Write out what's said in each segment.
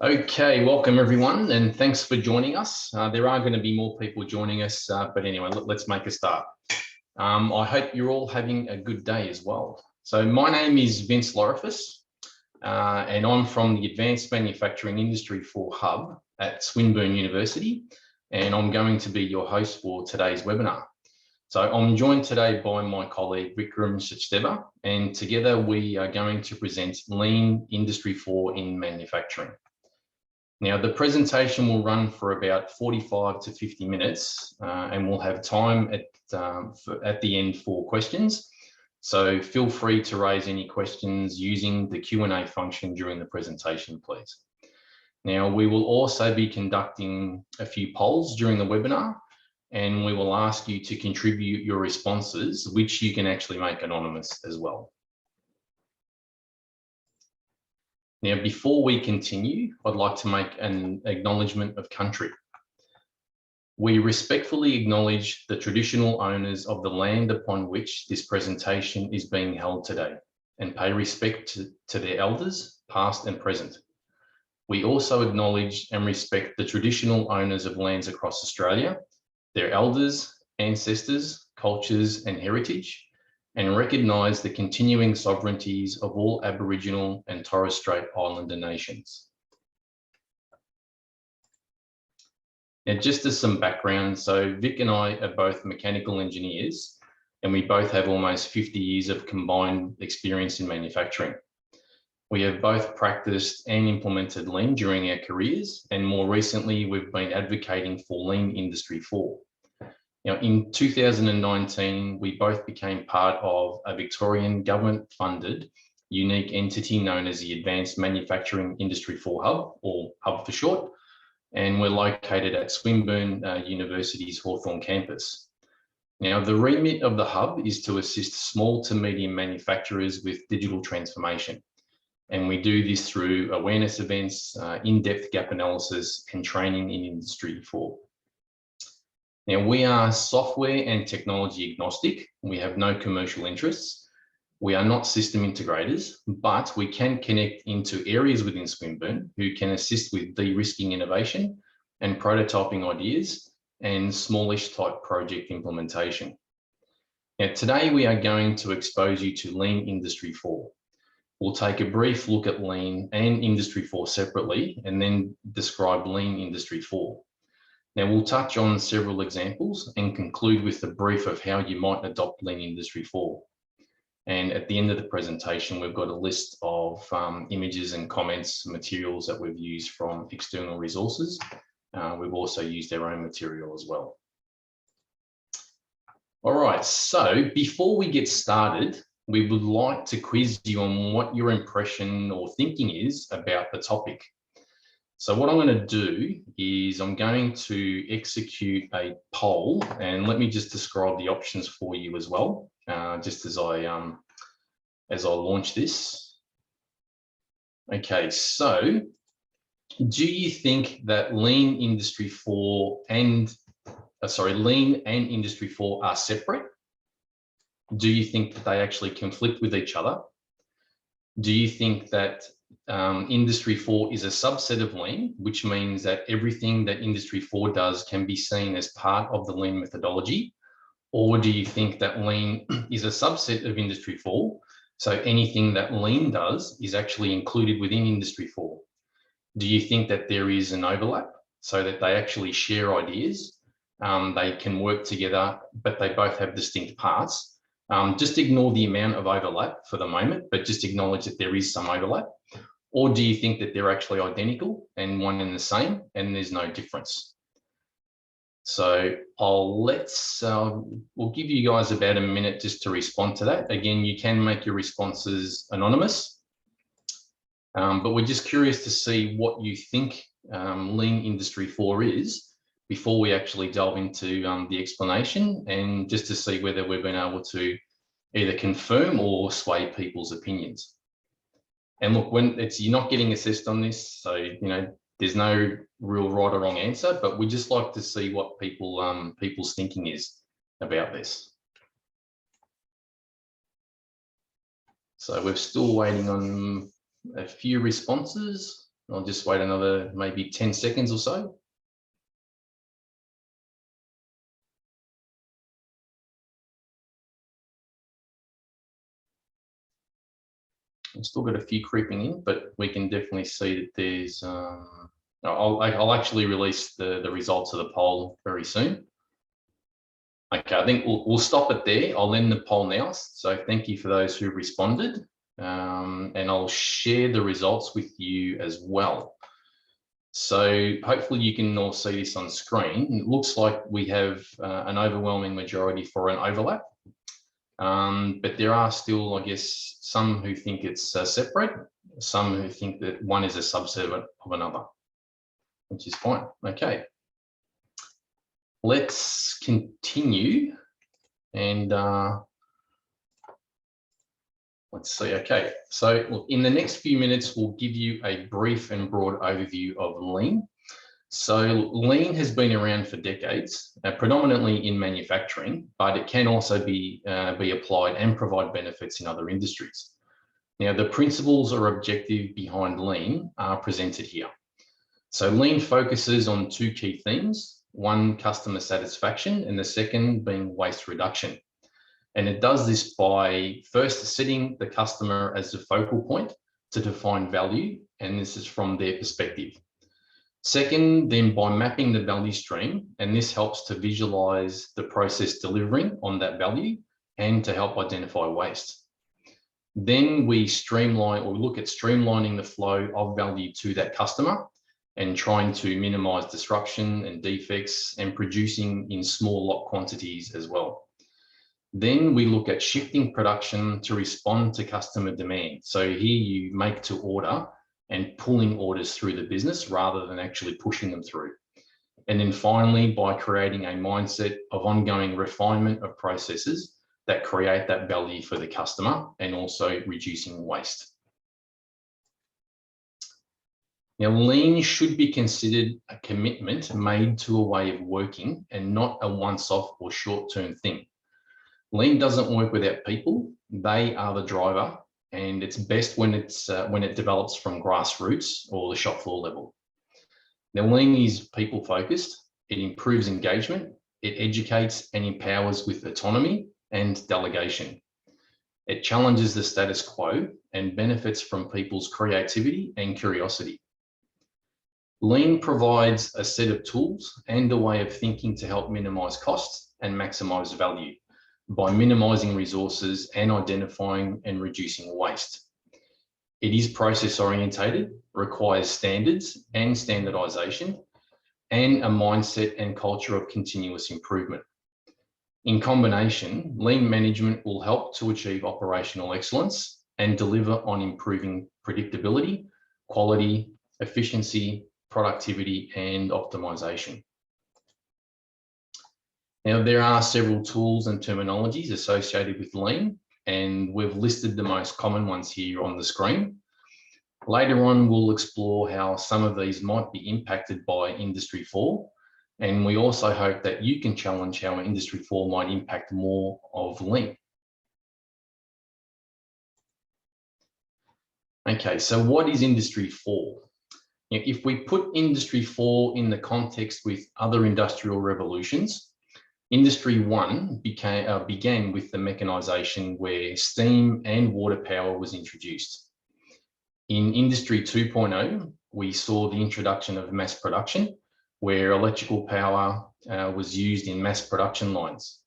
Okay, welcome everyone, and thanks for joining us. There are going to be more people joining us, but anyway, let's make a start. I hope you're all having a good day as well. So my name is Vince Lorifus, and I'm from the Advanced Manufacturing Industry 4 Hub at Swinburne University, and I'm going to be your host for today's webinar. So I'm joined today by my colleague Vikram Sachdeva, and together we are going to present Lean Industry 4 in manufacturing. Now, the presentation will run for about 45 to 50 minutes, and we'll have time at the end for questions. So feel free to raise any questions using the Q&A function during the presentation, please. Now, we will also be conducting a few polls during the webinar, and we will ask you to contribute your responses, which you can actually make anonymous as well. Now, before we continue, I'd like to make an acknowledgement of country. We respectfully acknowledge the traditional owners of the land upon which this presentation is being held today and pay respect to their elders, past and present. We also acknowledge and respect the traditional owners of lands across Australia, their elders, ancestors, cultures and heritage, and recognise the continuing sovereignties of all Aboriginal and Torres Strait Islander nations. Now, just as some background, so Vic and I are both mechanical engineers, and we both have almost 50 years of combined experience in manufacturing. We have both practiced and implemented Lean during our careers, and more recently, we've been advocating for Lean Industry 4. Now, in 2019, we both became part of a Victorian government-funded unique entity known as the Advanced Manufacturing Industry 4 Hub, or Hub for short, and we're located at Swinburne University's Hawthorn campus. Now, the remit of the Hub is to assist small to medium manufacturers with digital transformation, and we do this through awareness events, in-depth gap analysis, and training in Industry 4. Now, we are software and technology agnostic. We have no commercial interests. We are not system integrators, but we can connect into areas within Swinburne who can assist with de-risking innovation and prototyping ideas and smallish type project implementation. Now, today we are going to expose you to Lean Industry 4. We'll take a brief look at Lean and Industry 4 separately and then describe Lean Industry 4. Now, we'll touch on several examples and conclude with a brief of how you might adopt Lean Industry 4. And at the end of the presentation, we've got a list of images and comments, materials that we've used from external resources. We've also used our own material as well. All right, so before we get started, we would like to quiz you on what your impression or thinking is about the topic. So what I'm going to do is I'm going to execute a poll, and let me just describe the options for you as well, just as I launch this. Okay, so do you think that Lean Industry 4 and Lean and Industry 4 are separate? Do you think that they actually conflict with each other? Do you think that Industry 4 is a subset of Lean, which means that everything that Industry 4 does can be seen as part of the Lean methodology? Or do you think that Lean is a subset of Industry 4, so anything that Lean does is actually included within Industry 4? Do you think that there is an overlap so that they actually share ideas, they can work together, but they both have distinct parts? Just ignore the amount of overlap for the moment, but just acknowledge that there is some overlap. Or do you think that they're actually identical and one and the same and there's no difference? So we'll give you guys about a minute just to respond to that. Again, you can make your responses anonymous, but we're just curious to see what you think Lean Industry 4 is before we actually delve into the explanation, and just to see whether we've been able to either confirm or sway people's opinions. And look, you're not getting assessed on this, so there's no real right or wrong answer, but we just like to see what people's thinking is about this. So we're still waiting on a few responses. I'll just wait another maybe 10 seconds or so. I've still got a few creeping in, but we can definitely see that there's, I'll actually release the results of the poll very soon. Okay, I think we'll stop it there. I'll end the poll now. So thank you for those who responded. And I'll share the results with you as well. So hopefully you can all see this on screen. It looks like we have an overwhelming majority for an overlap. But there are still, I guess, some who think it's separate, some who think that one is a subset of another, which is fine. Okay. Let's continue and let's see. Okay, so in the next few minutes, we'll give you a brief and broad overview of Lean. So Lean has been around for decades, predominantly in manufacturing, but it can also be applied and provide benefits in other industries. Now, the principles or objective behind Lean are presented here. So Lean focuses on two key themes. One, customer satisfaction, and the second being waste reduction. And it does this by first setting the customer as the focal point to define value, and this is from their perspective. Second, then by mapping the value stream, and this helps to visualize the process delivering on that value and to help identify waste. Then we streamline or look at streamlining the flow of value to that customer and trying to minimize disruption and defects and producing in small lot quantities as well. Then we look at shifting production to respond to customer demand. So here you make to order and pulling orders through the business rather than actually pushing them through. And then finally, by creating a mindset of ongoing refinement of processes that create that value for the customer and also reducing waste. Now, Lean should be considered a commitment made to a way of working and not a once-off or short-term thing. Lean doesn't work without people. They are the driver, and it's best when it develops from grassroots or the shop floor level. Now, Lean is people-focused. It improves engagement. It educates and empowers with autonomy and delegation. It challenges the status quo and benefits from people's creativity and curiosity. Lean provides a set of tools and a way of thinking to help minimize costs and maximize value by minimizing resources and identifying and reducing waste. It is process orientated, requires standards and standardization, and a mindset and culture of continuous improvement. In combination, Lean management will help to achieve operational excellence and deliver on improving predictability, quality, efficiency, productivity, and optimization. Now, there are several tools and terminologies associated with Lean, and we've listed the most common ones here on the screen. Later on, we'll explore how some of these might be impacted by Industry 4, and we also hope that you can challenge how Industry 4 might impact more of Lean. Okay, so what is Industry 4? If we put Industry 4 in the context with other industrial revolutions, Industry 1 began with the mechanisation where steam and water power was introduced. In Industry 2.0, we saw the introduction of mass production, where electrical power was used in mass production lines.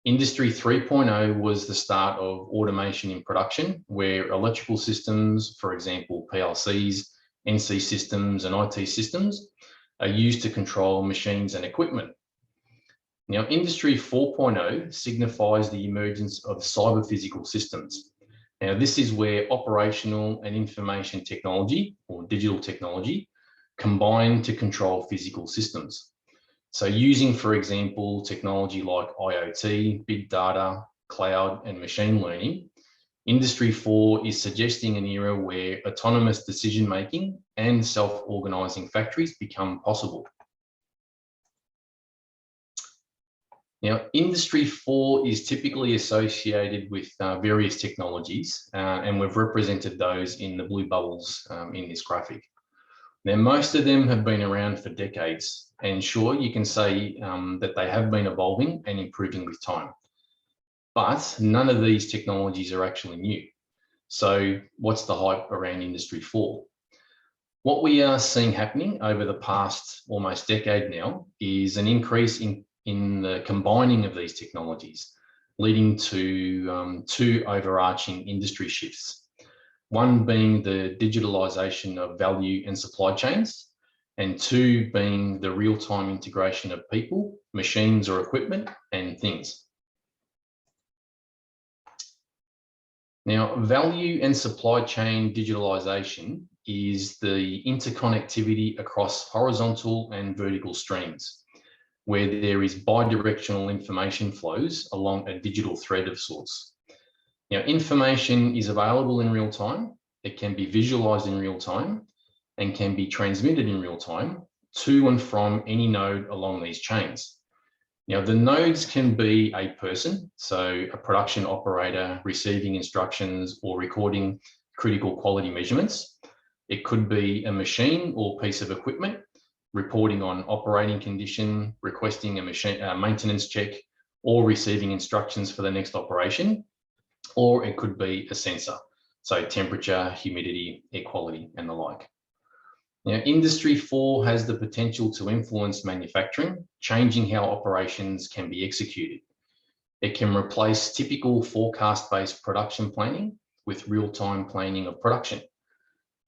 Industry 3.0 was the start of automation in production, where electrical systems, for example, PLCs, NC systems and IT systems, are used to control machines and equipment. Now, Industry 4.0 signifies the emergence of cyber physical systems. Now, this is where operational and information technology, or digital technology, combine to control physical systems. So using, for example, technology like IoT, big data, cloud, and machine learning, Industry 4 is suggesting an era where autonomous decision-making and self-organizing factories become possible. Now, Industry 4 is typically associated with various technologies, and we've represented those in the blue bubbles in this graphic. Now, most of them have been around for decades, and sure, you can say that they have been evolving and improving with time. But none of these technologies are actually new. So what's the hype around Industry 4? What we are seeing happening over the past almost decade now is an increase in the combining of these technologies, leading to two overarching industry shifts. One being the digitalisation of value and supply chains, and two being the real-time integration of people, machines or equipment, and things. Now, value and supply chain digitalisation is the interconnectivity across horizontal and vertical streams, where there is bidirectional information flows along a digital thread of sorts. Now, information is available in real time, it can be visualised in real time, and can be transmitted in real time to and from any node along these chains. Now, the nodes can be a person, so a production operator receiving instructions or recording critical quality measurements. It could be a machine or piece of equipment reporting on operating condition, requesting a maintenance check, or receiving instructions for the next operation. Or it could be a sensor, so temperature, humidity, air quality, and the like. Now, Industry 4 has the potential to influence manufacturing, changing how operations can be executed. It can replace typical forecast-based production planning with real-time planning of production.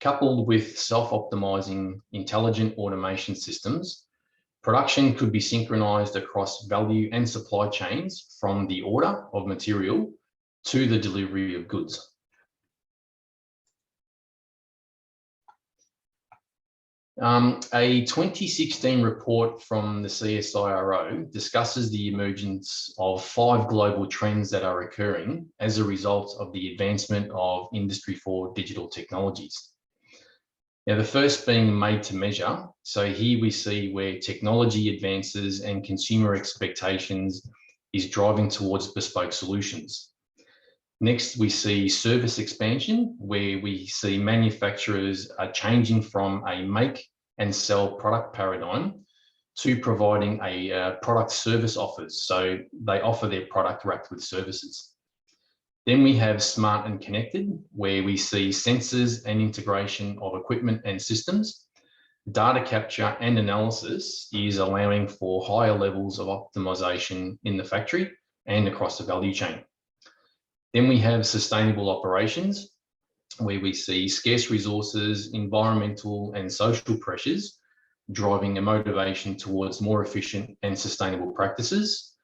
Coupled with self-optimizing intelligent automation systems, production could be synchronized across value and supply chains from the order of material to the delivery of goods. A 2016 report from the CSIRO discusses the emergence of 5 global trends that are occurring as a result of the advancement of Industry 4 digital technologies. Now, the first being made to measure. So here we see where technology advances and consumer expectations is driving towards bespoke solutions. Next, we see service expansion, where we see manufacturers are changing from a make and sell product paradigm to providing a product service offers. So they offer their product wrapped with services. Then we have smart and connected, where we see sensors and integration of equipment and systems. Data capture and analysis is allowing for higher levels of optimization in the factory and across the value chain. Then we have sustainable operations, where we see scarce resources, environmental and social pressures driving a motivation towards more efficient and sustainable practices.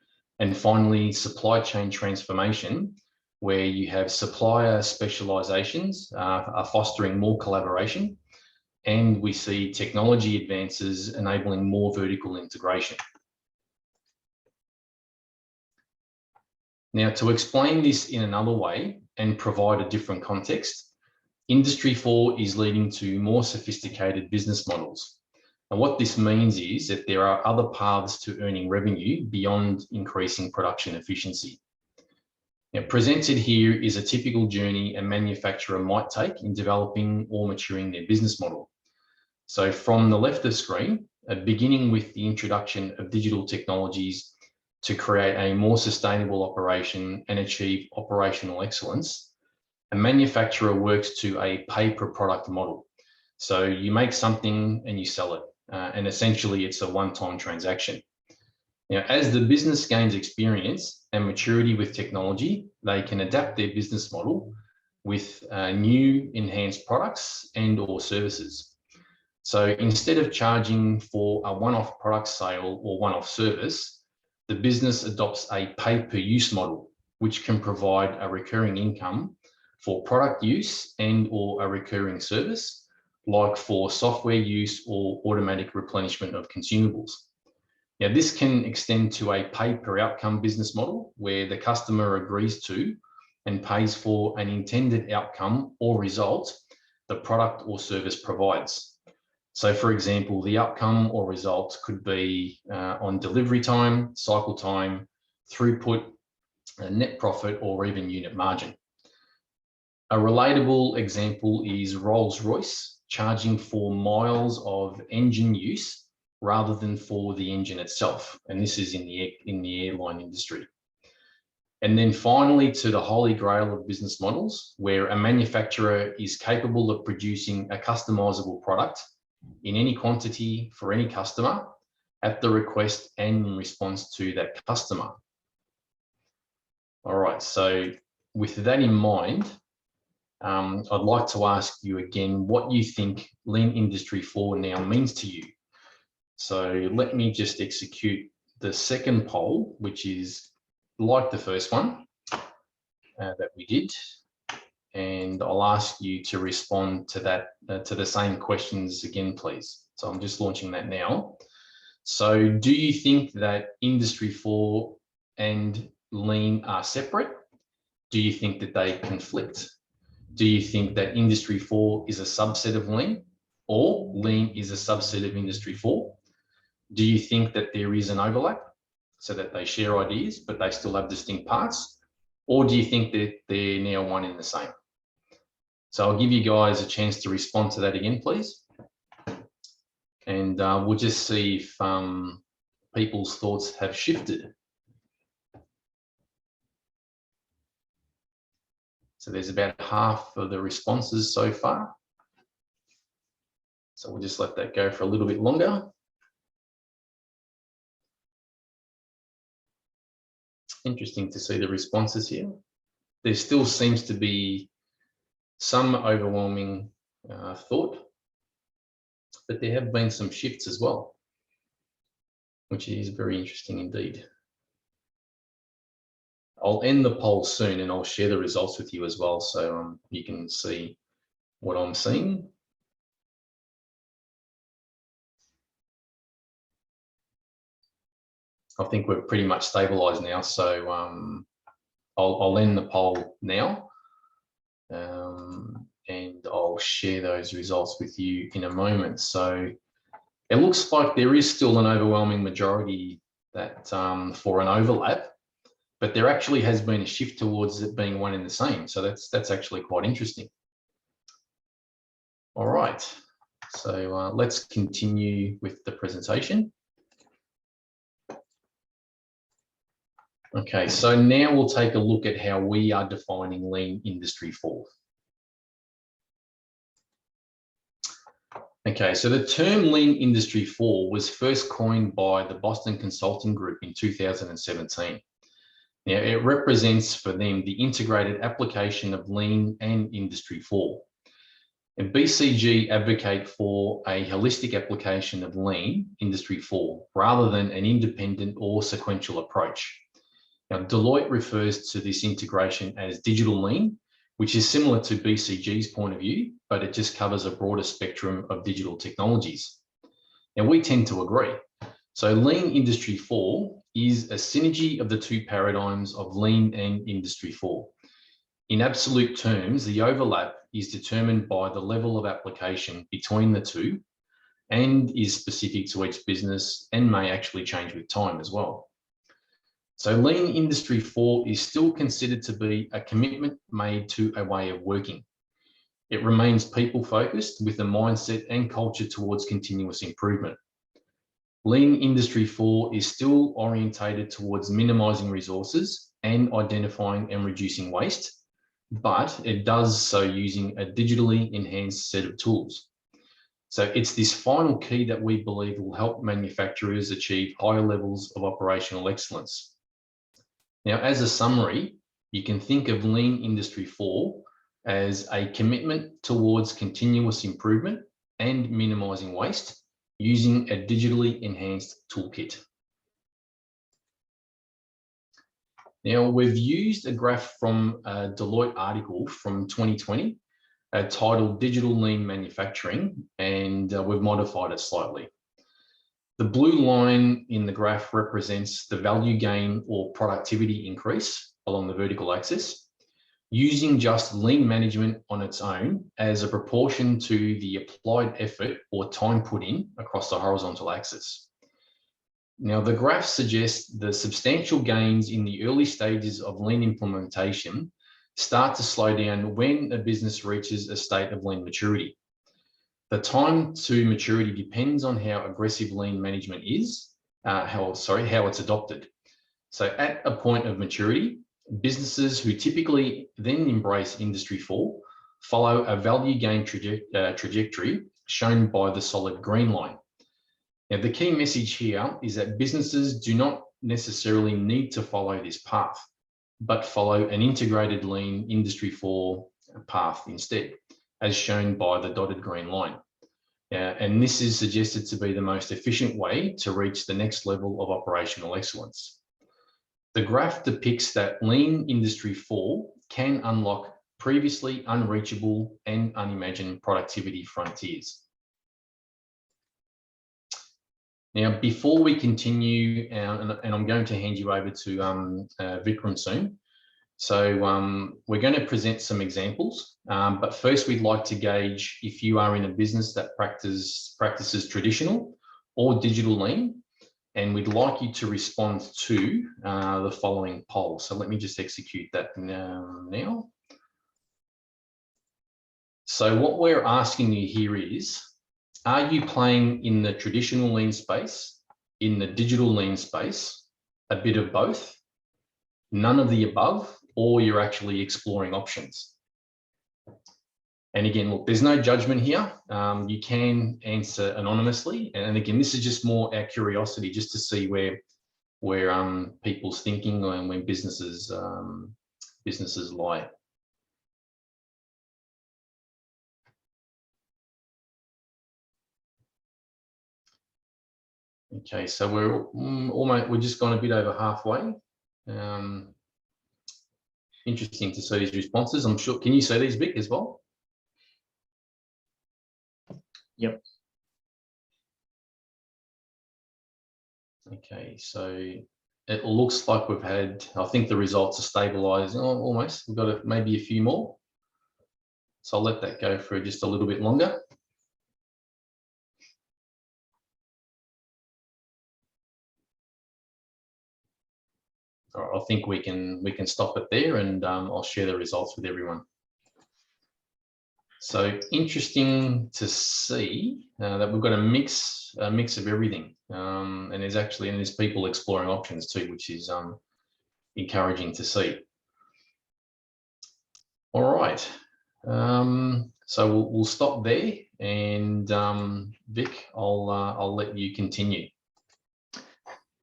And finally, supply chain transformation, where you have supplier specializations are fostering more collaboration, and we see technology advances enabling more vertical integration. Now, to explain this in another way and provide a different context, Industry 4 is leading to more sophisticated business models. And what this means is that there are other paths to earning revenue beyond increasing production efficiency. Now, presented here is a typical journey a manufacturer might take in developing or maturing their business model. So from the left of screen, beginning with the introduction of digital technologies to create a more sustainable operation and achieve operational excellence, a manufacturer works to a pay-per-product model. So you make something and you sell it, and essentially it's a one-time transaction. Now, as the business gains experience and maturity with technology, they can adapt their business model with new enhanced products and or services. So instead of charging for a one-off product sale or one-off service, the business adopts a pay-per-use model, which can provide a recurring income for product use and or a recurring service, like for software use or automatic replenishment of consumables. Now, this can extend to a pay-per-outcome business model, where the customer agrees to and pays for an intended outcome or result the product or service provides. So, for example, the outcome or result could be on delivery time, cycle time, throughput, net profit, or even unit margin. A relatable example is Rolls-Royce charging for miles of engine use rather than for the engine itself. And this is in the airline industry. And then finally, to the holy grail of business models, where a manufacturer is capable of producing a customizable product in any quantity for any customer at the request and in response to that customer. All right, so with that in mind, I'd like to ask you again what you think Lean Industry 4 now means to you. So let me just execute the second poll, which is like the first one that we did. And I'll ask you to respond to that, to the same questions again, please. So I'm just launching that now. So do you think that Industry 4 and Lean are separate? Do you think that they conflict? Do you think that Industry 4 is a subset of Lean, or Lean is a subset of Industry 4? Do you think that there is an overlap so that they share ideas, but they still have distinct parts? Or do you think that they're now one and the same? So I'll give you guys a chance to respond to that again, please. And we'll just see if people's thoughts have shifted. So there's about half of the responses so far. So we'll just let that go for a little bit longer. Interesting to see the responses here. There still seems to be some overwhelming thought, but there have been some shifts as well, which is very interesting indeed. I'll end the poll soon and I'll share the results with you as well, so you can see what I'm seeing. I think we're pretty much stabilized now, so I'll end the poll now, and I'll share those results with you in a moment. So it looks like there is still an overwhelming majority that for an overlap, but there actually has been a shift towards it being one and the same. So that's actually quite interesting. All right, so let's continue with the presentation. Okay, so now we'll take a look at how we are defining Lean Industry 4. Okay, so the term Lean Industry 4 was first coined by the Boston Consulting Group in 2017. Now, it represents for them the integrated application of Lean and Industry 4. And BCG advocate for a holistic application of Lean Industry 4 rather than an independent or sequential approach. Now, Deloitte refers to this integration as digital lean, which is similar to BCG's point of view, but it just covers a broader spectrum of digital technologies. And we tend to agree. So Lean Industry 4 is a synergy of the two paradigms of Lean and Industry 4. In absolute terms, the overlap is determined by the level of application between the two and is specific to each business and may actually change with time as well. So Lean Industry 4 is still considered to be a commitment made to a way of working. It remains people-focused with a mindset and culture towards continuous improvement. Lean Industry 4 is still orientated towards minimizing resources and identifying and reducing waste, but it does so using a digitally enhanced set of tools. So it's this final key that we believe will help manufacturers achieve higher levels of operational excellence. Now, as a summary, you can think of Lean Industry 4 as a commitment towards continuous improvement and minimizing waste using a digitally enhanced toolkit. Now, we've used a graph from a Deloitte article from 2020 titled Digital Lean Manufacturing, and we've modified it slightly. The blue line in the graph represents the value gain or productivity increase along the vertical axis, using just lean management on its own as a proportion to the applied effort or time put in across the horizontal axis. Now, the graph suggests the substantial gains in the early stages of lean implementation start to slow down when a business reaches a state of lean maturity. The time to maturity depends on how aggressive lean management is, how it's adopted. So at a point of maturity, businesses who typically then embrace Industry 4 follow a value gain trajectory shown by the solid green line. Now, the key message here is that businesses do not necessarily need to follow this path, but follow an integrated lean Industry 4 path instead, as shown by the dotted green line. And this is suggested to be the most efficient way to reach the next level of operational excellence. The graph depicts that Lean Industry 4 can unlock previously unreachable and unimagined productivity frontiers. Now, before we continue, and I'm going to hand you over to Vikram soon. So we're going to present some examples, but first we'd like to gauge if you are in a business that practices traditional or digital lean, and we'd like you to respond to the following poll. So let me just execute that now. So what we're asking you here is, are you playing in the traditional lean space, in the digital lean space, a bit of both, none of the above, or you're actually exploring options? And again, look, there's no judgment here. You can answer anonymously. And again, this is just more our curiosity, just to see where people's thinking and when businesses lie. Okay, so we're just gone a bit over halfway. Interesting to see these responses. I'm sure, can you see these, Vic, as well? Yep. Okay, so it looks like we've had, I think the results are stabilizing almost. We've got maybe a few more. So I'll let that go for just a little bit longer. All right, I think we can stop it there, and I'll share the results with everyone. So interesting to see that we've got a mix of everything, and there's people exploring options too, which is encouraging to see. All right, so we'll stop there, and Vic, I'll let you continue.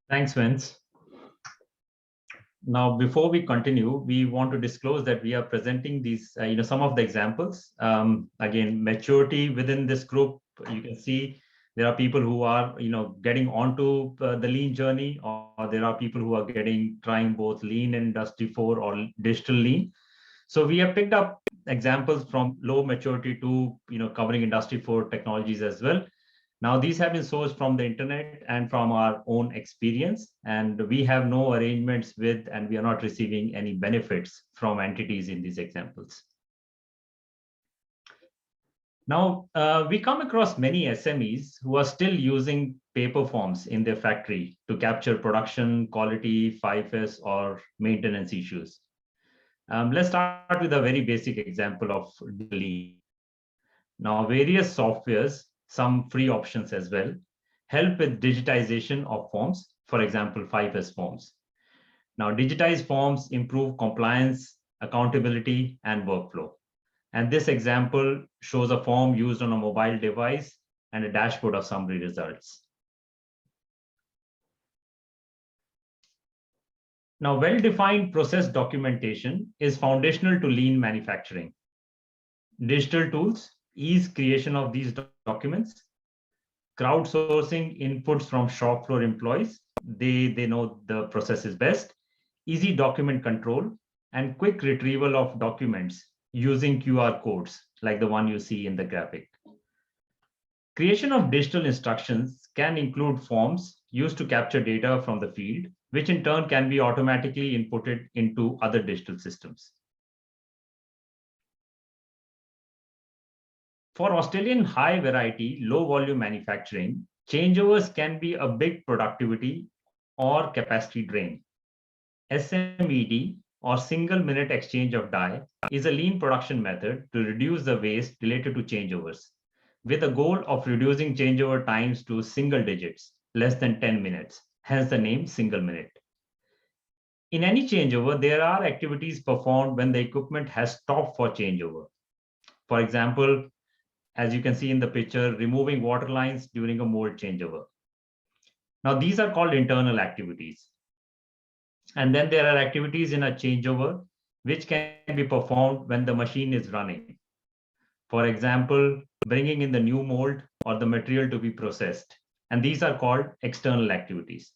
Thanks, Vince. Now, before we continue, we want to disclose that we are presenting these, some of the examples. Again, maturity within this group, you can see there are people who are, getting onto the lean journey, or there are people who are trying both lean and Industry 4 or digital lean. So we have picked up examples from low maturity to, covering Industry 4 technologies as well. Now, these have been sourced from the internet and from our own experience, and we have no arrangements with, and we are not receiving any benefits from entities in these examples. Now, we come across many SMEs who are still using paper forms in their factory to capture production, quality, 5S, or maintenance issues. Let's start with a very basic example of lean. Now, various softwares, some free options as well, help with digitization of forms, for example, 5S forms. Now, digitized forms improve compliance, accountability, and workflow. And this example shows a form used on a mobile device and a dashboard of summary results. Now, well-defined process documentation is foundational to lean manufacturing. Digital tools ease creation of these documents. Crowdsourcing inputs from shop floor employees, they know the process is best. Easy document control and quick retrieval of documents using QR codes like the one you see in the graphic. Creation of digital instructions can include forms used to capture data from the field, which in turn can be automatically inputted into other digital systems. For Australian high variety, low volume manufacturing, changeovers can be a big productivity or capacity drain. SMED, or single minute exchange of die, is a lean production method to reduce the waste related to changeovers. with the goal of reducing changeover times to single digits, less than 10 minutes, hence the name single minute. In any changeover, there are activities performed when the equipment has stopped for changeover. For example, as you can see in the picture, removing water lines during a mold changeover. Now, these are called internal activities. And then there are activities in a changeover which can be performed when the machine is running. For example, bringing in the new mold or the material to be processed. And these are called external activities.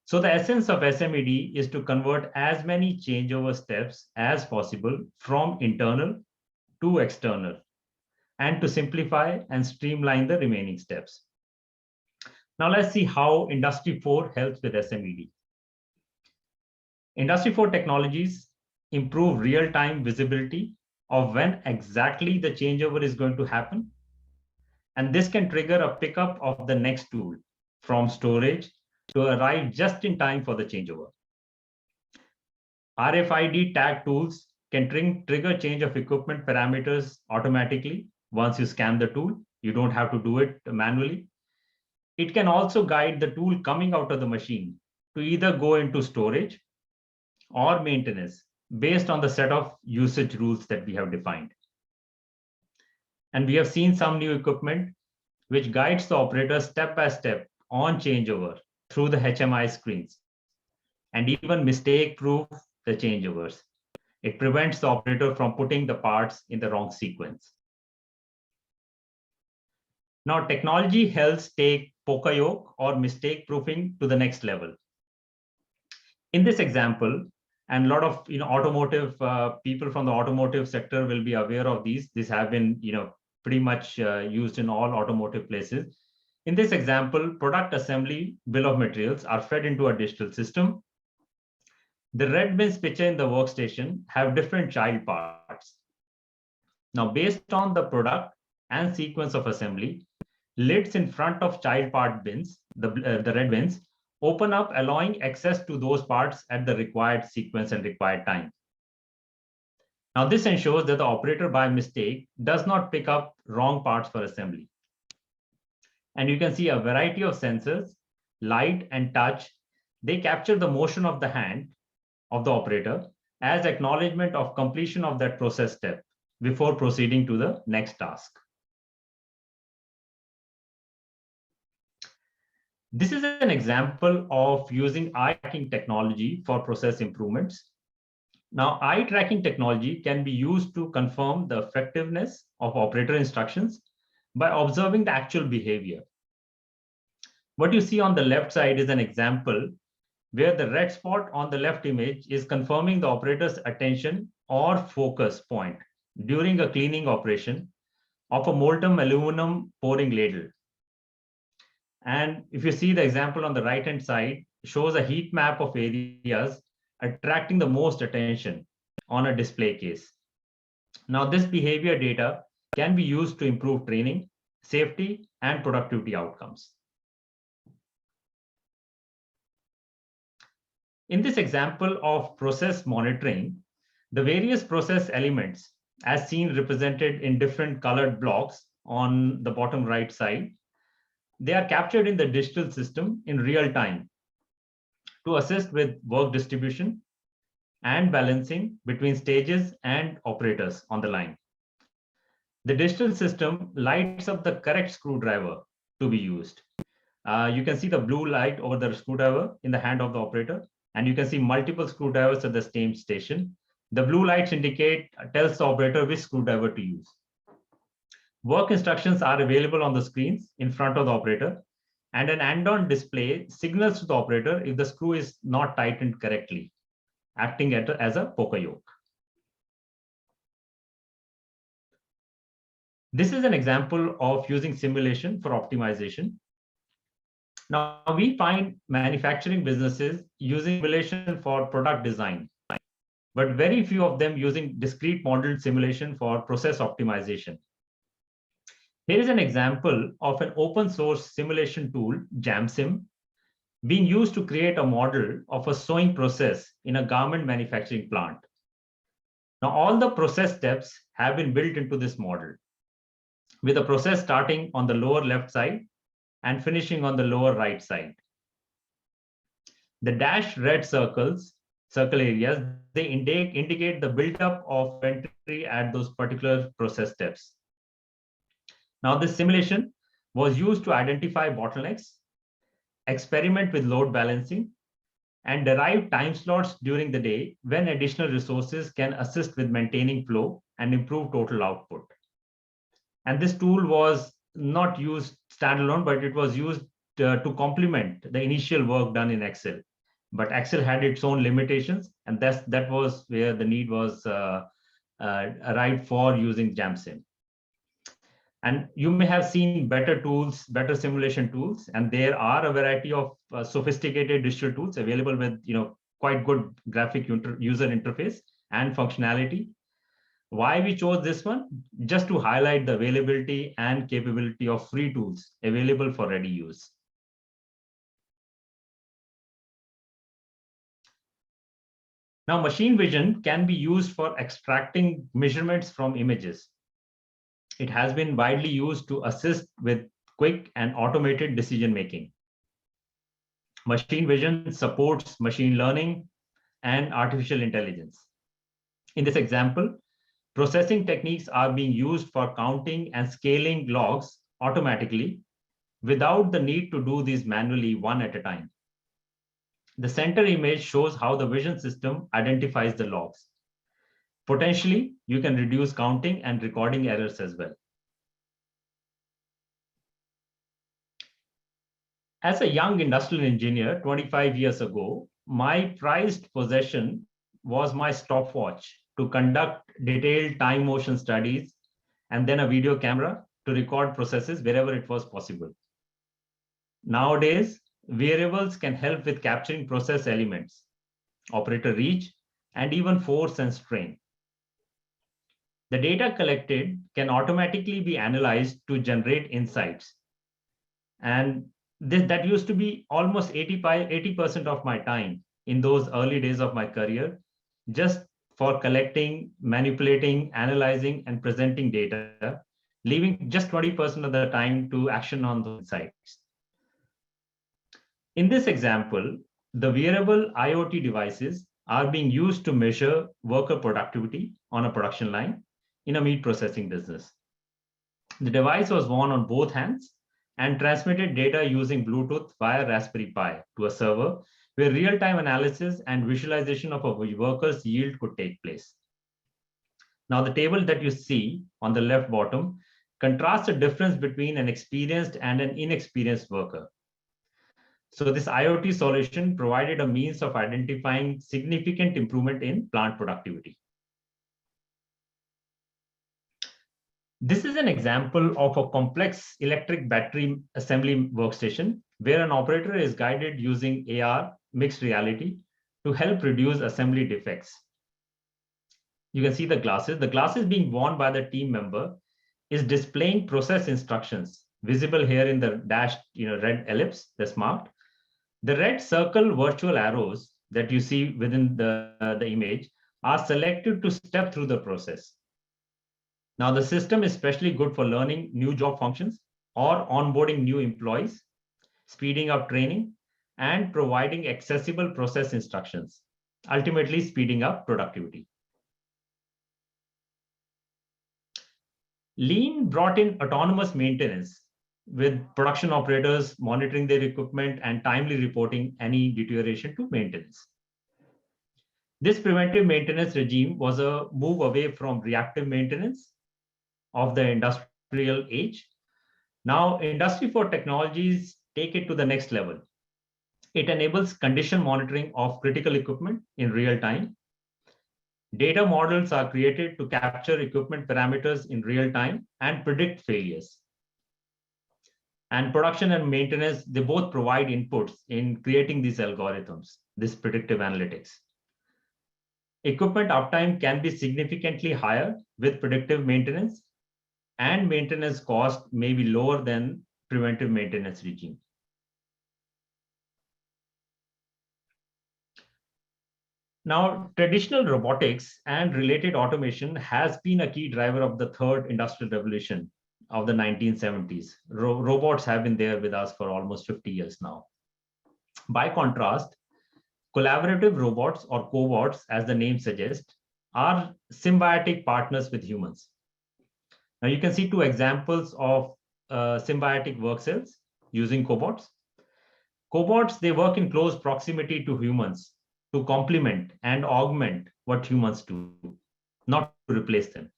So the essence of SMED is to convert as many changeover steps as possible from internal to external, and to simplify and streamline the remaining steps. Now let's see how Industry 4 helps with SMED. Industry 4 technologies improve real-time visibility of when exactly the changeover is going to happen. And this can trigger a pickup of the next tool from storage to arrive just in time for the changeover. RFID tag tools can trigger change of equipment parameters automatically once you scan the tool. You don't have to do it manually. It can also guide the tool coming out of the machine to either go into storage or maintenance based on the set of usage rules that we have defined. And we have seen some new equipment which guides the operator step by step on changeover through the HMI screens, and even mistake-proof the changeovers. It prevents the operator from putting the parts in the wrong sequence. Now, technology helps take poka-yoke or mistake proofing to the next level. In this example, and a lot of automotive people from the automotive sector will be aware of these. These have been pretty much used in all automotive places. In this example, product assembly bill of materials are fed into a digital system. The red bins picture in the workstation have different child parts. Now, based on the product and sequence of assembly, lids in front of child part bins, the red bins, open up, allowing access to those parts at the required sequence and required time. Now, this ensures that the operator by mistake does not pick up wrong parts for assembly. And you can see a variety of sensors, light and touch. They capture the motion of the hand of the operator as acknowledgement of completion of that process step before proceeding to the next task. This is an example of using eye tracking technology for process improvements. Now, eye tracking technology can be used to confirm the effectiveness of operator instructions by observing the actual behavior. What you see on the left side is an example where the red spot on the left image is confirming the operator's attention or focus point during a cleaning operation of a molten aluminum pouring ladle. And if you see the example on the right-hand side, shows a heat map of areas attracting the most attention on a display case. Now, this behavior data can be used to improve training, safety, and productivity outcomes. In this example of process monitoring, the various process elements, as seen represented in different colored blocks on the bottom right side, they are captured in the digital system in real time to assist with work distribution and balancing between stages and operators on the line. The digital system lights up the correct screwdriver to be used. You can see the blue light over the screwdriver in the hand of the operator, and you can see multiple screwdrivers at the same station. The blue lights tells the operator which screwdriver to use. Work instructions are available on the screens in front of the operator, and an and-on display signals to the operator if the screw is not tightened correctly, acting as a poka-yoke. This is an example of using simulation for optimization. Now, we find manufacturing businesses using simulation for product design, but very few of them using discrete model simulation for process optimization. Here is an example of an open source simulation tool, JamSim, being used to create a model of a sewing process in a garment manufacturing plant. Now, all the process steps have been built into this model. with a process starting on the lower left side and finishing on the lower right side. The dashed red circle areas, they indicate the buildup of inventory at those particular process steps. Now, this simulation was used to identify bottlenecks, experiment with load balancing, and derive time slots during the day when additional resources can assist with maintaining flow and improve total output. And this tool was not used standalone, but it was used to complement the initial work done in Excel. But Excel had its own limitations, and that was where the need was arrived for using JAMSIM. And you may have seen better tools, better simulation tools, and there are a variety of sophisticated digital tools available with quite good graphic user interface and functionality. Why we chose this one? Just to highlight the availability and capability of free tools available for ready use. Now, machine vision can be used for extracting measurements from images. It has been widely used to assist with quick and automated decision making. Machine vision supports machine learning and artificial intelligence. In this example, processing techniques are being used for counting and scaling logs automatically without the need to do these manually one at a time. The center image shows how the vision system identifies the logs. Potentially, you can reduce counting and recording errors as well. As a young industrial engineer 25 years ago, my prized possession was my stopwatch to conduct detailed time motion studies, and then a video camera to record processes wherever it was possible. Nowadays, wearables can help with capturing process elements, operator reach, and even force and strain. The data collected can automatically be analyzed to generate insights. And that used to be almost 80% of my time in those early days of my career, just for collecting, manipulating, analyzing, and presenting data, leaving just 20% of the time to action on those insights. In this example, the wearable IoT devices are being used to measure worker productivity on a production line in a meat processing business. The device was worn on both hands and transmitted data using Bluetooth via Raspberry Pi to a server where real-time analysis and visualization of a worker's yield could take place. Now, the table that you see on the left bottom contrasts the difference between an experienced and an inexperienced worker. So this IoT solution provided a means of identifying significant improvement in plant productivity. This is an example of a complex electric battery assembly workstation where an operator is guided using AR mixed reality to help reduce assembly defects. You can see the glasses. The glasses being worn by the team member is displaying process instructions visible here in the dashed red ellipse that's marked. The red circle virtual arrows that you see within the image are selected to step through the process. Now, the system is especially good for learning new job functions or onboarding new employees, speeding up training, and providing accessible process instructions, ultimately speeding up productivity. Lean brought in autonomous maintenance with production operators monitoring their equipment and timely reporting any deterioration to maintenance. This preventive maintenance regime was a move away from reactive maintenance of the industrial age. Now, Industry 4 technologies take it to the next level. It enables condition monitoring of critical equipment in real time. Data models are created to capture equipment parameters in real time and predict failures. And production and maintenance, they both provide inputs in creating these algorithms, this predictive analytics. Equipment uptime can be significantly higher with predictive maintenance, and maintenance cost may be lower than preventive maintenance regime. Now, traditional robotics and related automation has been a key driver of the third industrial revolution of the 1970s. Robots have been there with us for almost 50 years now. By contrast, collaborative robots or cobots, as the name suggests, are symbiotic partners with humans. Now you can see two examples of symbiotic work cells using cobots. Cobots, they work in close proximity to humans to complement and augment what humans do, not to replace them.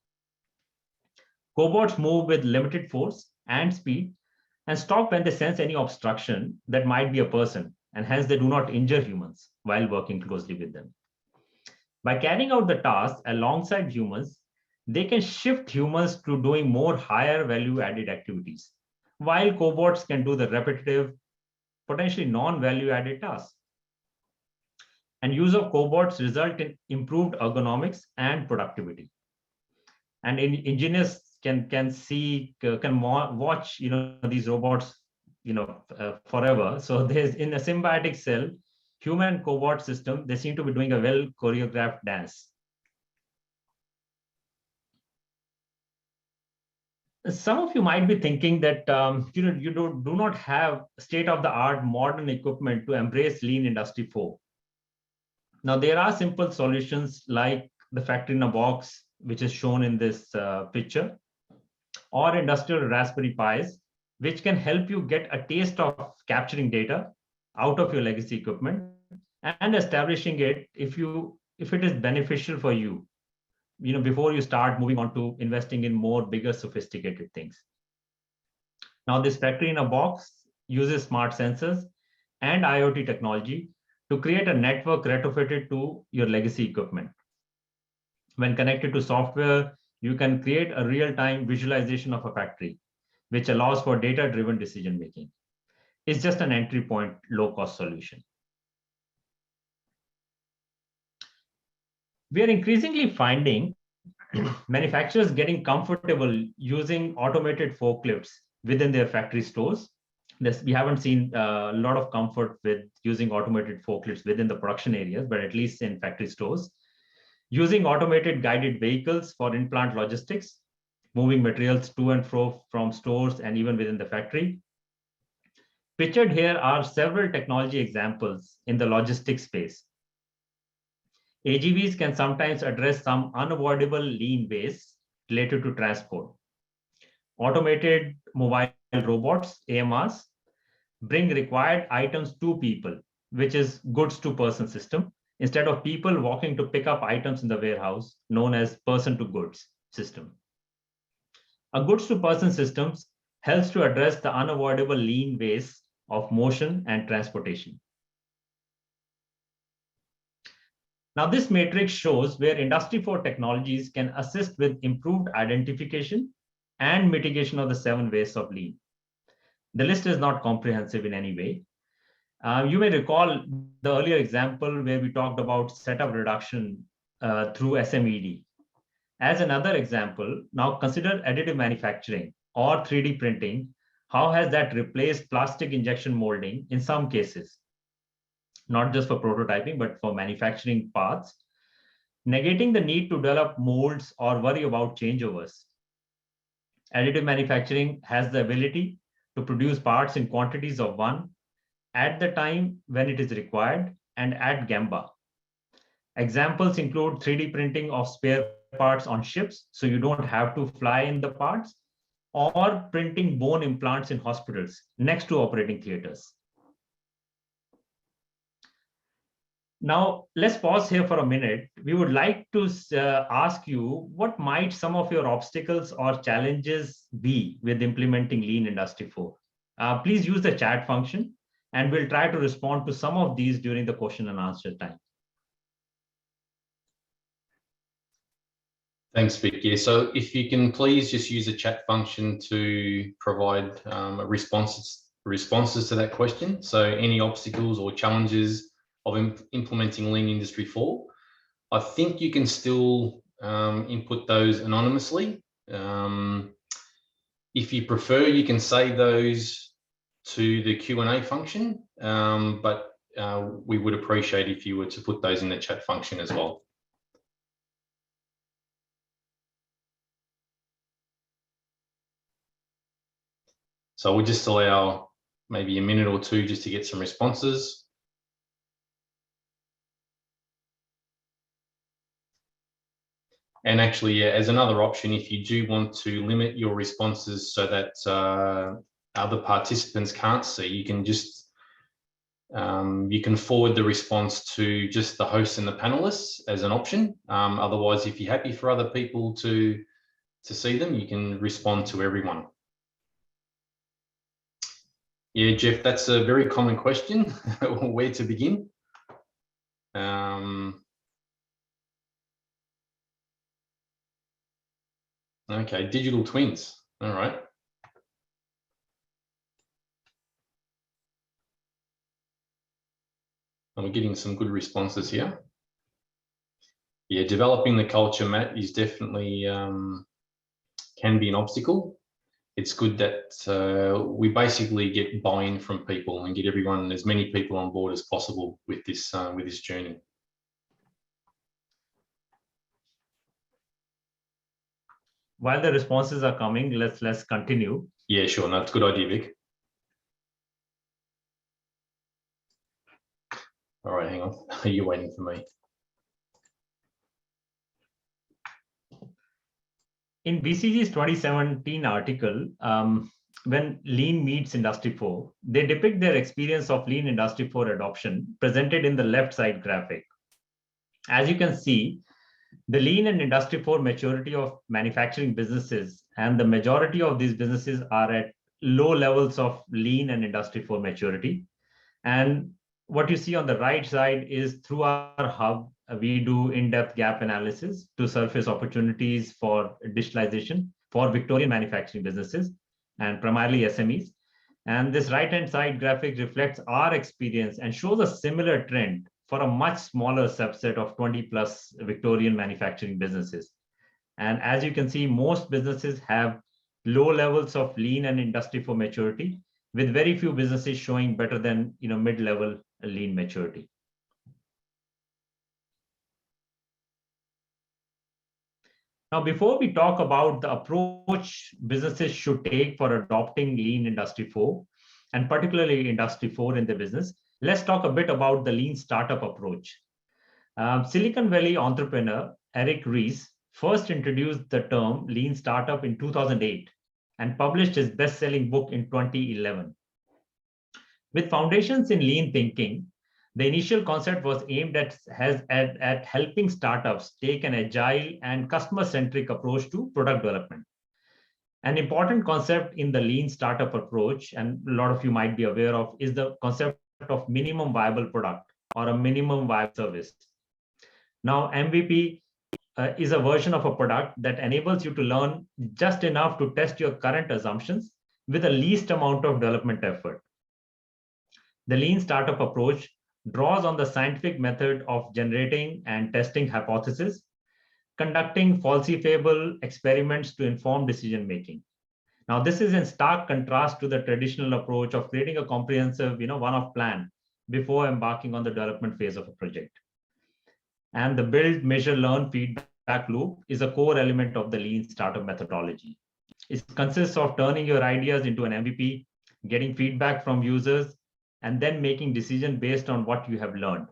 Cobots move with limited force and speed and stop when they sense any obstruction that might be a person, and hence they do not injure humans while working closely with them. By carrying out the task alongside humans, they can shift humans to doing more higher value added activities, while cobots can do the repetitive, potentially non-value added tasks. And use of cobots result in improved ergonomics and productivity. And engineers can watch these robots forever. So there's, in a symbiotic cell, human and cobot system, they seem to be doing a well choreographed dance. Some of you might be thinking that you do not have state-of-the-art modern equipment to embrace Lean Industry 4. Now there are simple solutions like the factory in a box, which is shown in this picture, or industrial Raspberry Pis, which can help you get a taste of capturing data out of your legacy equipment and establishing it if it is beneficial for you, before you start moving on to investing in more bigger sophisticated things. Now this factory in a box uses smart sensors and IoT technology to create a network retrofitted to your legacy equipment. When connected to software, you can create a real-time visualization of a factory, which allows for data-driven decision-making. It's just an entry point, low-cost solution. We are increasingly finding manufacturers getting comfortable using automated forklifts within their factory stores. We haven't seen a lot of comfort with using automated forklifts within the production areas, but at least in factory stores. Using automated guided vehicles for in-plant logistics, moving materials to and fro from stores and even within the factory. Pictured here are several technology examples in the logistics space. AGVs can sometimes address some unavoidable lean waste related to transport. Automated mobile robots, AMRs, bring required items to people, which is goods to person system, instead of people walking to pick up items in the warehouse, known as person to goods system. A goods to person system helps to address the unavoidable lean waste of motion and transportation. Now, this matrix shows where Industry 4 technologies can assist with improved identification and mitigation of the 7 wastes of lean. The list is not comprehensive in any way. You may recall the earlier example where we talked about setup reduction through SMED. As another example, now consider additive manufacturing or 3D printing. How has that replaced plastic injection molding in some cases? Not just for prototyping, but for manufacturing parts, negating the need to develop molds or worry about changeovers. Additive manufacturing has the ability to produce parts in quantities of 1 at the time when it is required and at Gamba. Examples include 3D printing of spare parts on ships, so you don't have to fly in the parts, or printing bone implants in hospitals next to operating theaters. Now, let's pause here for a minute. We would like to ask you, what might some of your obstacles or challenges be with implementing Lean Industry 4? Please use the chat function, and we'll try to respond to some of these during the question and answer time. Thanks, Vic. Yeah, so if you can please just use the chat function to provide responses to that question. So any obstacles or challenges of implementing Lean Industry 4, I think you can still input those anonymously. If you prefer, you can save those to the Q&A function, but we would appreciate if you were to put those in the chat function as well. So we'll just allow maybe a minute or two just to get some responses. And actually, yeah, as another option, if you do want to limit your responses so that other participants can't see, you can just you can forward the response to just the host and the panelists as an option. Otherwise, if you're happy for other people to see them, you can respond to everyone. Yeah, Jeff, that's a very common question. Where to begin? Okay, digital twins. All right. And we're getting some good responses here. Yeah, developing the culture, Matt, is definitely can be an obstacle. It's good that we basically get buy-in from people and get everyone, as many people on board as possible with this journey. While the responses are coming, let's continue. Yeah, sure. No, that's a good idea, Vic. All right, hang on. Are you waiting for me? In BCG's 2017 article, when Lean meets Industry 4, they depict their experience of Lean Industry 4 adoption presented in the left side graphic. As you can see, the Lean and Industry 4 maturity of manufacturing businesses, and the majority of these businesses are at low levels of Lean and Industry 4 maturity. And what you see on the right side is through our hub, we do in-depth gap analysis to surface opportunities for digitalization for Victorian manufacturing businesses and primarily SMEs. And this right-hand side graphic reflects our experience and shows a similar trend for a much smaller subset of 20 plus Victorian manufacturing businesses. And as you can see, most businesses have low levels of Lean and Industry 4 maturity, with very few businesses showing better than mid-level Lean maturity. Now, before we talk about the approach businesses should take for adopting Lean Industry 4, and particularly Industry 4 in the business, let's talk a bit about the Lean startup approach. Silicon Valley entrepreneur Eric Ries first introduced the term Lean startup in 2008 and published his best-selling book in 2011. With foundations in Lean thinking, the initial concept was aimed at helping startups take an agile and customer-centric approach to product development. An important concept in the Lean startup approach, and a lot of you might be aware of, is the concept of minimum viable product or a minimum viable service. Now, MVP is a version of a product that enables you to learn just enough to test your current assumptions with the least amount of development effort. The Lean startup approach draws on the scientific method of generating and testing hypotheses, conducting falsifiable experiments to inform decision making. Now, this is in stark contrast to the traditional approach of creating a comprehensive, one-off plan before embarking on the development phase of a project. And the build, measure, learn feedback loop is a core element of the Lean startup methodology. It consists of turning your ideas into an MVP, getting feedback from users, and then making decisions based on what you have learned.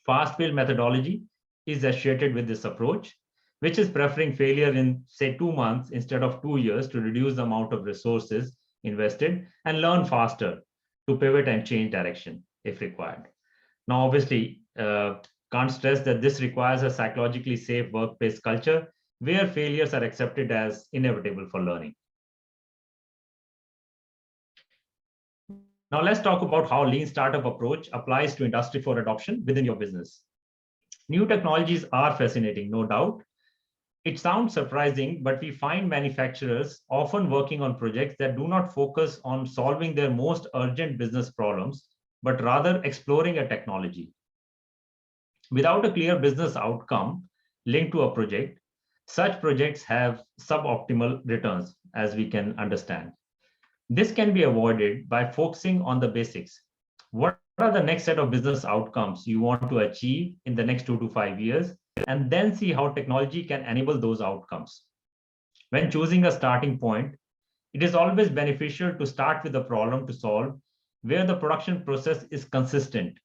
Fast fail methodology is associated with this approach, which is preferring failure in, say, 2 months instead of 2 years to reduce the amount of resources invested and learn faster to pivot and change direction if required. Now, obviously, can't stress that this requires a psychologically safe workplace culture where failures are accepted as inevitable for learning. Now, let's talk about how Lean startup approach applies to Industry 4 adoption within your business. New technologies are fascinating, no doubt. It sounds surprising, but we find manufacturers often working on projects that do not focus on solving their most urgent business problems, but rather exploring a technology. Without a clear business outcome linked to a project, such projects have suboptimal returns, as we can understand. This can be avoided by focusing on the basics. What are the next set of business outcomes you want to achieve in the next 2 to 5 years, and then see how technology can enable those outcomes. When choosing a starting point, It is always beneficial to start with a problem to solve where the production process is consistent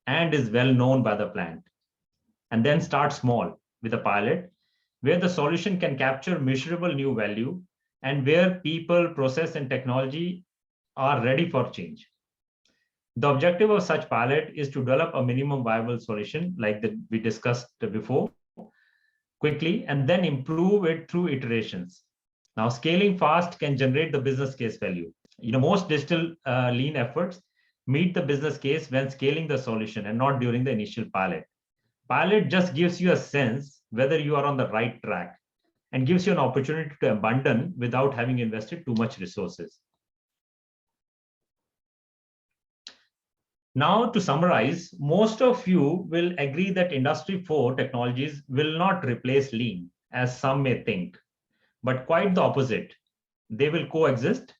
and is well known by the plant, and then start small with a pilot where the solution can capture measurable new value and where people, process, and technology are ready for change. The objective of such pilot is to develop a minimum viable solution like that we discussed before quickly and then improve it through iterations. Now, scaling fast can generate the business case value. Most digital lean efforts meet the business case when scaling the solution and not during the initial pilot. Pilot just gives you a sense whether you are on the right track and gives you an opportunity to abandon without having invested too much resources. Now, to summarize, most of you will agree that Industry 4 technologies will not replace Lean, as some may think, but quite the opposite. They will coexist,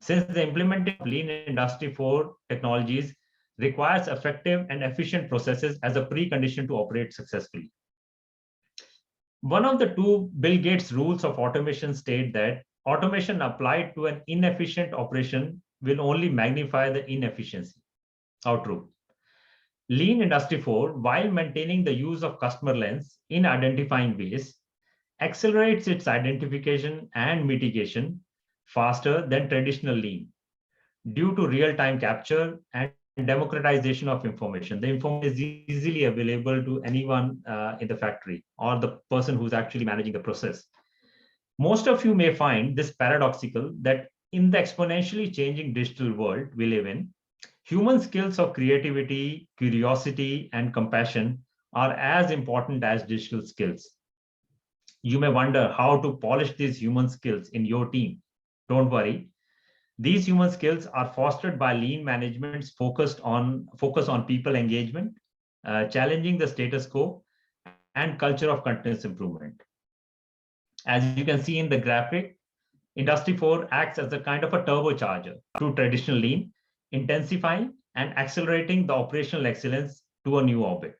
since the implementation of Lean in Industry 4 technologies requires effective and efficient processes as a precondition to operate successfully. One of the two Bill Gates rules of automation state that automation applied to an inefficient operation will only magnify the inefficiency. How true? Lean Industry 4, while maintaining the use of customer lens in identifying waste, accelerates its identification and mitigation faster than traditional Lean due to real-time capture and democratization of information. The information is easily available to anyone in the factory or the person who's actually managing the process. Most of you may find this paradoxical that in the exponentially changing digital world we live in, human skills of creativity, curiosity, and compassion are as important as digital skills. You may wonder how to polish these human skills in your team. Don't worry. These human skills are fostered by lean management's focus on people engagement, challenging the status quo, and culture of continuous improvement. As you can see in the graphic, Industry 4 acts as a kind of a turbocharger through traditional lean, intensifying and accelerating the operational excellence to a new orbit.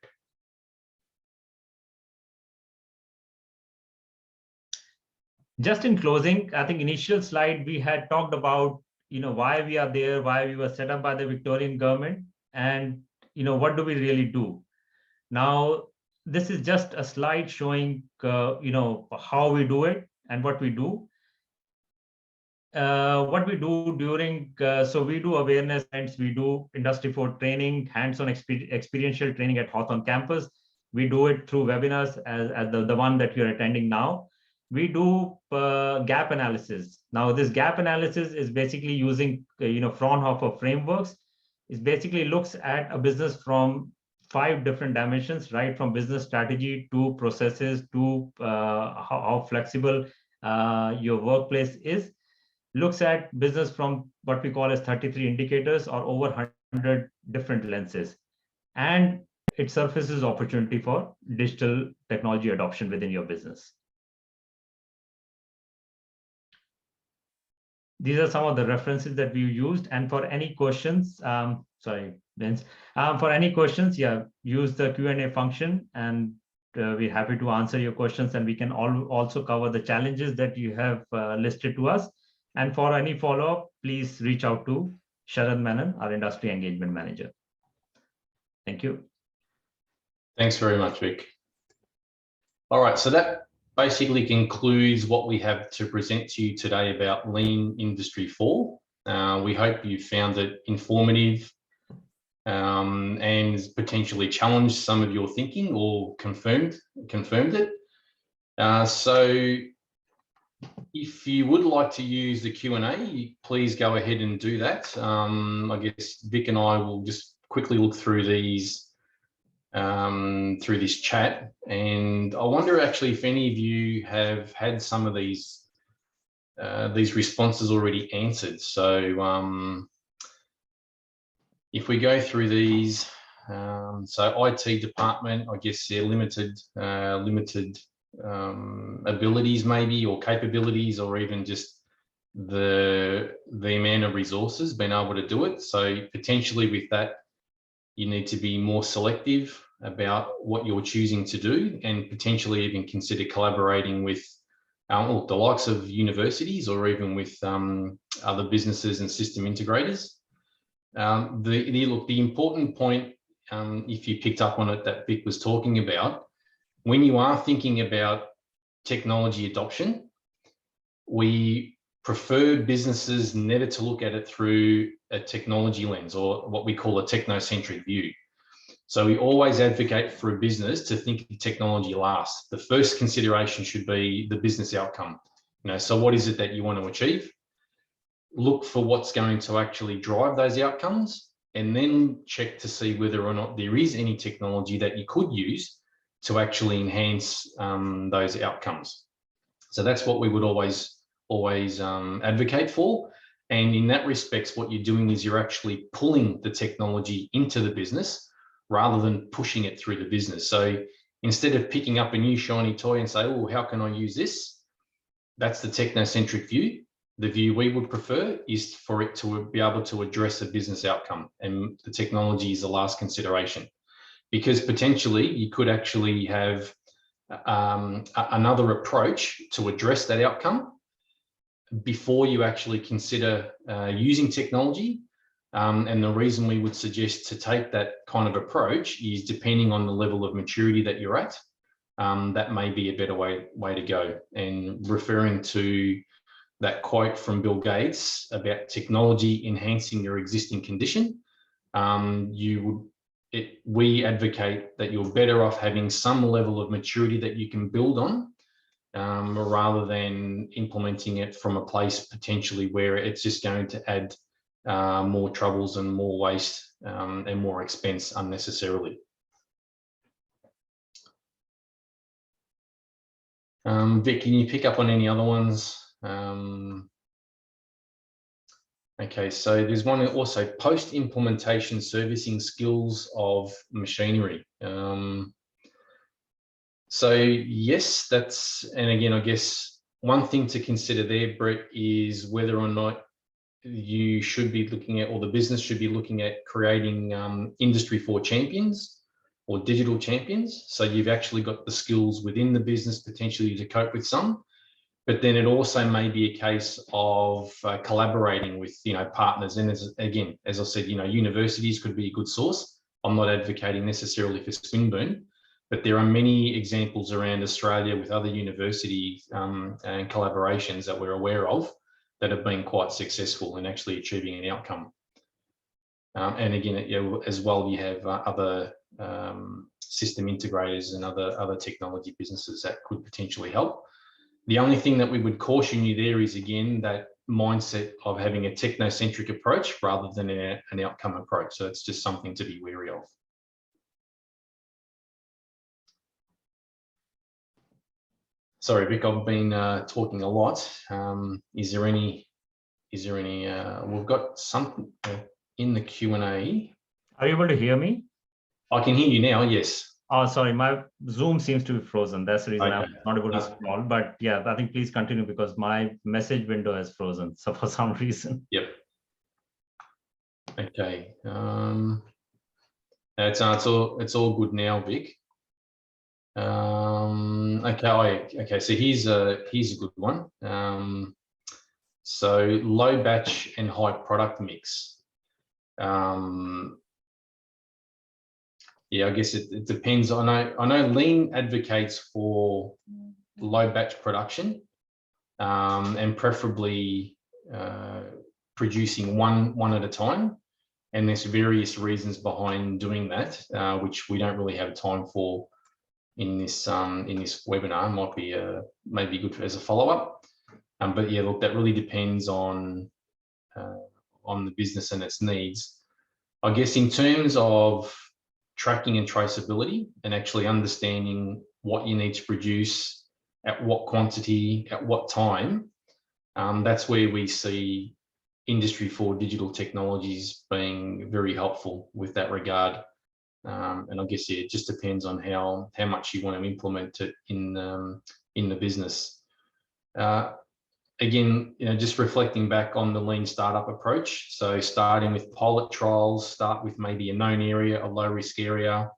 Just in closing, I think initial slide we had talked about why we are there, why we were set up by the Victorian government, and what do we really do. Now, this is just a slide showing how we do it and what we do. What we do during, so we do awareness events, we do Industry 4 training, hands-on experiential training at Hawthorne campus. We do it through webinars as the one that you're attending now. We do gap analysis. Now, this gap analysis is basically using Fraunhofer frameworks. It basically looks at a business from 5 different dimensions, right? From business strategy to processes to how flexible your workplace is. Looks at business from what we call as 33 indicators or over 100 different lenses. And it surfaces opportunity for digital technology adoption within your business. These are some of the references that we used. And for any questions, sorry, Vince, for any questions, yeah, use the Q&A function and we're happy to answer your questions, and we can also cover the challenges that you have listed to us. And for any follow-up, please reach out to Sharad Menon, our Industry Engagement Manager. Thank you. Thanks very much, Vic. All right, so that basically concludes what we have to present to you today about Lean Industry 4. We hope you found it informative and potentially challenged some of your thinking or confirmed it. So if you would like to use the Q&A, please go ahead and do that. I guess Vic and I will just quickly look through these through this chat, and I wonder actually if any of you have had some of these responses already answered. So if we go through these, so IT department, I guess they're limited abilities maybe, or capabilities, or even just the amount of resources being able to do it. So potentially with that, you need to be more selective about what you're choosing to do, and potentially even consider collaborating with or the likes of universities, or even with other businesses and system integrators. The important point, if you picked up on it, that Vic was talking about, when you are thinking about technology adoption, we prefer businesses never to look at it through a technology lens, or what we call a technocentric view. So we always advocate for a business to think of technology last. The first consideration should be the business outcome. So what is it that you want to achieve? Look for what's going to actually drive those outcomes, and then check to see whether or not there is any technology that you could use to actually enhance those outcomes. So that's what we would always advocate for. And in that respect, what you're doing is you're actually pulling the technology into the business rather than pushing it through the business. So instead of picking up a new shiny toy and say, oh, how can I use this? That's the technocentric view. The view we would prefer is for it to be able to address a business outcome, and the technology is the last consideration, because potentially you could actually have another approach to address that outcome before you actually consider using technology. And the reason we would suggest to take that kind of approach is, depending on the level of maturity that you're at, that may be a better way to go. And referring to that quote from Bill Gates about technology enhancing your existing condition, we advocate that you're better off having some level of maturity that you can build on, rather than implementing it from a place potentially where it's just going to add more troubles and more waste and more expense unnecessarily. Vic, can you pick up on any other ones? Okay, so there's one also, post-implementation servicing skills of machinery. So yes, and again, I guess one thing to consider there, Brett, is whether or not you should be looking at, or the business should be looking at, creating Industry 4 champions or digital champions. So you've actually got the skills within the business potentially to cope with some, but then it also may be a case of collaborating with partners. And again, as I said, universities could be a good source. I'm not advocating necessarily for Swinburne, but there are many examples around Australia with other universities and collaborations that we're aware of that have been quite successful in actually achieving an outcome. And again, as well, you have other system integrators and other technology businesses that could potentially help. The only thing that we would caution you there is, again, that mindset of having a technocentric approach rather than an outcome approach. So it's just something to be wary of. Sorry, Vic, I've been talking a lot. Is there any? We've got something in the Q&A. Are you able to hear me? I can hear you now, yes. Oh, sorry, my Zoom seems to be frozen. That's the reason Okay. I'm not able to scroll. But yeah, I think please continue, because my message window has frozen. So for some reason. Yep. Okay. It's all good now, Vic. Okay. So here's a good one. So low batch and high product mix. Yeah, I guess it depends. I know Lean advocates for low batch production, and preferably producing one at a time. And there's various reasons behind doing that, which we don't really have time for in this webinar. Might be maybe good as a follow-up. But yeah, look, that really depends on the business and its needs. I guess in terms of tracking and traceability and actually understanding what you need to produce, at what quantity, at what time, that's where we see Industry 4 digital technologies being very helpful with that regard. And I guess it just depends on how much you want to implement it in the business. Again, just reflecting back on the lean startup approach. So starting with pilot trials, start with maybe a known area, a low risk area,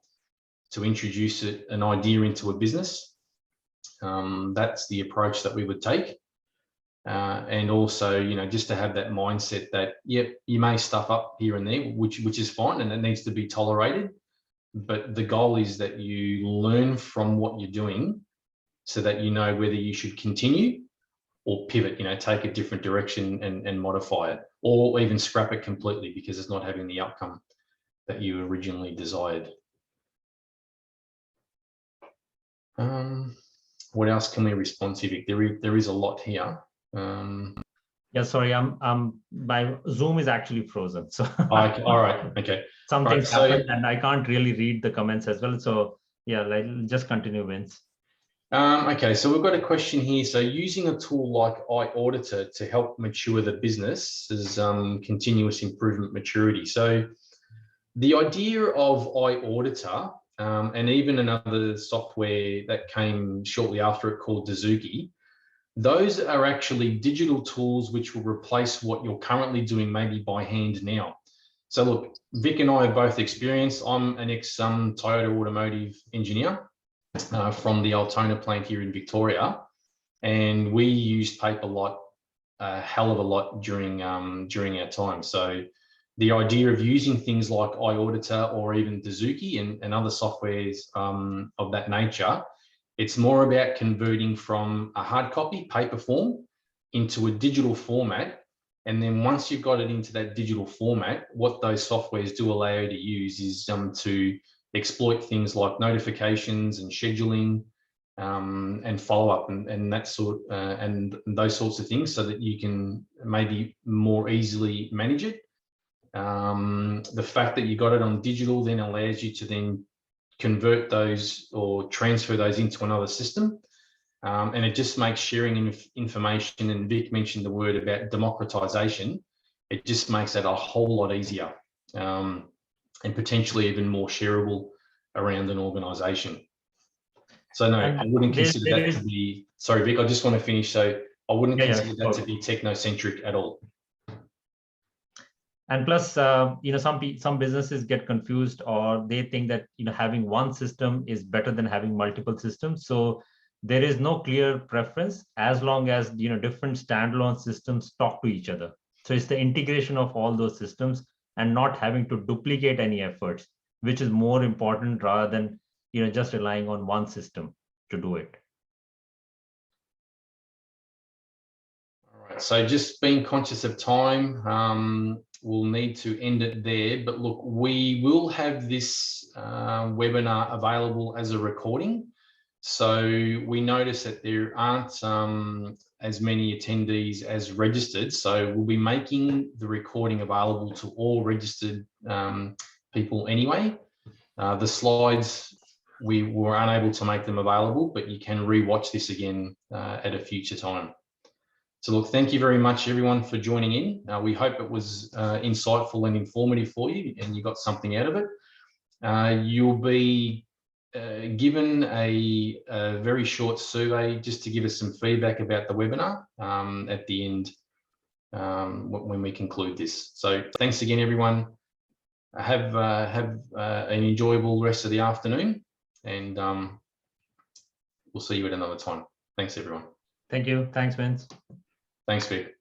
to introduce an idea into a business. that's the approach that we would take. And also, you know, just to have that mindset that, yep, you may stuff up here and there, which is fine, and it needs to be tolerated. But the goal is that you learn from what you're doing so that you know whether you should continue or pivot, you know, take a different direction and modify it, or even scrap it completely because it's not having the outcome that you originally desired. What else can we respond to, Vic? There is a lot here. Yeah, sorry, my Zoom is actually frozen. So all right, okay. Something's happened and I can't really read the comments as well. So yeah, like, just continue, Vince. Okay, so we've got a question here. So using a tool like iAuditor to help mature the business is continuous improvement maturity. So the idea of iAuditor, and even another software that came shortly after it called Dazuki, those are actually digital tools which will replace what you're currently doing maybe by hand now. So look, Vic and I are both experienced. I'm an ex-Toyota automotive engineer from the Altona plant here in Victoria, and we used paper a hell of a lot during our time. So the idea of using things like iAuditor or even Dazuki and other softwares of that nature, it's more about converting from a hard copy paper form into a digital format. And then once you've got it into that digital format, what those softwares do allow you to use is to exploit things like notifications and scheduling and follow-up and that sort and those sorts of things, so that you can maybe more easily manage it. The fact that you got it on digital then allows you to then convert those or transfer those into another system. And it just makes sharing information, and Vic mentioned the word about democratization, it just makes that a whole lot easier and potentially even more shareable around an organization. So no, I wouldn't consider that to be, sorry Vic, I just want to finish. So I wouldn't consider that to be technocentric at all. And plus, you know, some businesses get confused, or they think that, you know, having one system is better than having multiple systems. So there is no clear preference as long as, you know, different standalone systems talk to each other. So it's the integration of all those systems and not having to duplicate any efforts, which is more important rather than, you know, just relying on one system to do it. All right, so just being conscious of time, we'll need to end it there. But look, we will have this webinar available as a recording. So we notice that there aren't as many attendees as registered. So we'll be making the recording available to all registered people anyway. The slides, we were unable to make them available, but you can re-watch this again at a future time. So look, thank you very much everyone for joining in. We hope it was insightful and informative for you and you got something out of it. You'll be given a very short survey just to give us some feedback about the webinar at the end when we conclude this. So thanks again, everyone. Have an enjoyable rest of the afternoon, and we'll see you at another time. Thanks, everyone. Thank you. Thanks, Vince. Thanks, Vic.